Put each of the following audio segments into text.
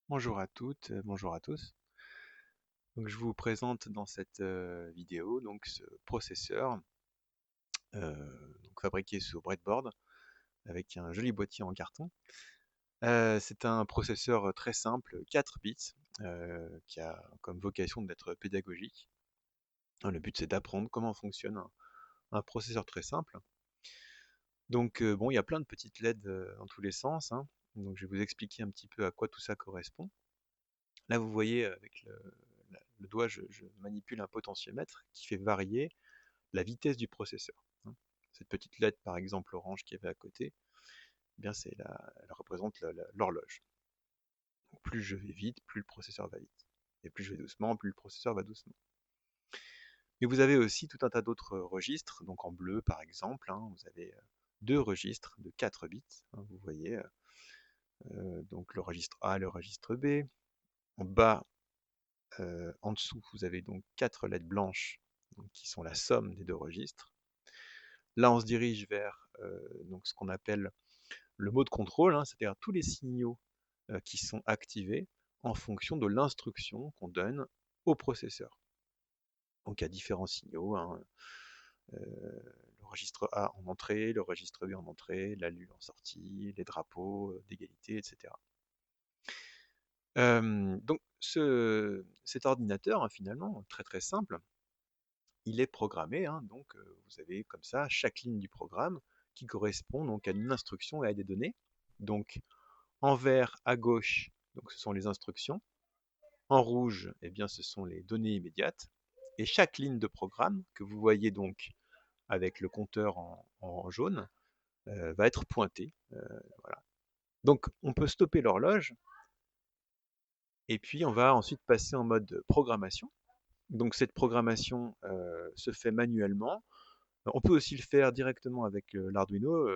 Bonjour à toutes, bonjour à tous. Donc je vous présente dans cette vidéo ce processeur fabriqué sur breadboard avec un joli boîtier en carton. C'est un processeur très simple, 4 bits, qui a comme vocation d'être pédagogique. Le but c'est d'apprendre comment fonctionne un processeur très simple. Bon, il y a plein de petites LED dans tous les sens, hein. Donc je vais vous expliquer un petit peu à quoi tout ça correspond. Là, vous voyez, avec le doigt, je manipule un potentiomètre qui fait varier la vitesse du processeur, hein. Cette petite LED, par exemple orange qu'il y avait à côté, eh bien elle représente l'horloge. Donc plus je vais vite, plus le processeur va vite. Et plus je vais doucement, plus le processeur va doucement. Mais vous avez aussi tout un tas d'autres registres, donc en bleu par exemple, hein, vous avez deux registres de 4 bits, hein, vous voyez, donc le registre A, le registre B. En bas, en dessous, vous avez donc 4 lettres blanches donc, qui sont la somme des deux registres. Là, on se dirige vers ce qu'on appelle le mode contrôle, hein, c'est-à-dire tous les signaux qui sont activés en fonction de l'instruction qu'on donne au processeur. Donc il y a différents signaux, hein, le registre A en entrée, le registre B en entrée, l'ALU en sortie, les drapeaux d'égalité, etc. Cet ordinateur, hein, finalement, très très simple, il est programmé, hein, vous avez comme ça chaque ligne du programme qui correspond donc à une instruction et à des données. Donc en vert à gauche, donc ce sont les instructions. En rouge, eh bien, ce sont les données immédiates. Et chaque ligne de programme que vous voyez donc avec le compteur en jaune va être pointée. Voilà. Donc on peut stopper l'horloge et puis on va ensuite passer en mode programmation. Donc cette programmation se fait manuellement. On peut aussi le faire directement avec l'Arduino,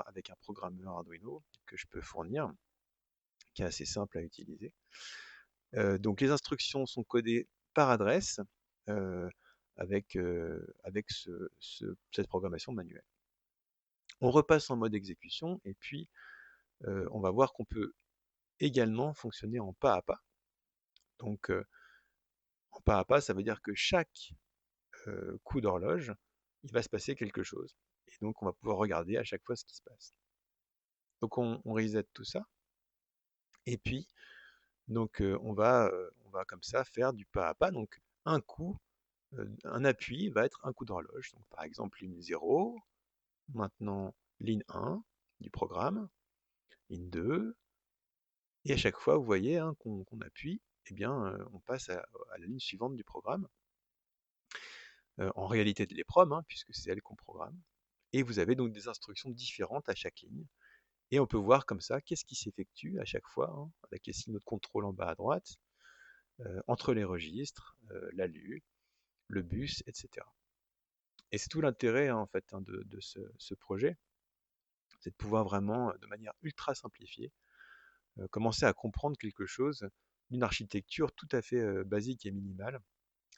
avec un programmeur Arduino que je peux fournir, qui est assez simple à utiliser. Donc les instructions sont codées par adresse euh, avec cette programmation manuelle. On repasse en mode exécution et puis on va voir qu'on peut également fonctionner en pas à pas. Donc en pas à pas, ça veut dire que chaque coup d'horloge, il va se passer quelque chose. Et donc on va pouvoir regarder à chaque fois ce qui se passe. Donc on reset tout ça. Et puis on va comme ça faire du pas à pas. Donc un coup, un appui va être un coup d'horloge. Donc par exemple ligne 0, maintenant ligne 1 du programme, ligne 2, et à chaque fois, vous voyez, hein, qu'on appuie, eh bien, on passe à la ligne suivante du programme. En réalité de l'EPROM, hein, puisque c'est elle qu'on programme. Et vous avez donc des instructions différentes à chaque ligne. Et on peut voir comme ça qu'est-ce qui s'effectue à chaque fois, hein, avec les signaux de contrôle en bas à droite, entre les registres, l'ALU, le bus, etc. Et c'est tout l'intérêt, hein, en fait, hein, de ce projet, c'est de pouvoir vraiment, de manière ultra simplifiée, commencer à comprendre quelque chose d'une architecture tout à fait basique et minimale.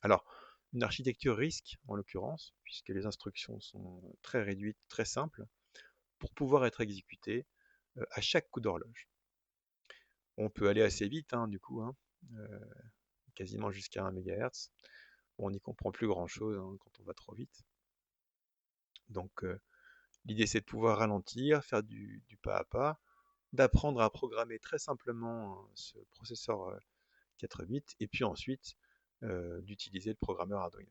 Alors, une architecture RISC, en l'occurrence, puisque les instructions sont très réduites, très simples, pour pouvoir être exécutées à chaque coup d'horloge. On peut aller assez vite, hein, du coup, hein, euh, quasiment jusqu'à 1 MHz. Bon, on n'y comprend plus grand-chose hein, quand on va trop vite. Donc, l'idée, c'est de pouvoir ralentir, faire du pas à pas, d'apprendre à programmer très simplement ce processeur 4 bits, et puis ensuite d'utiliser le programmeur Arduino.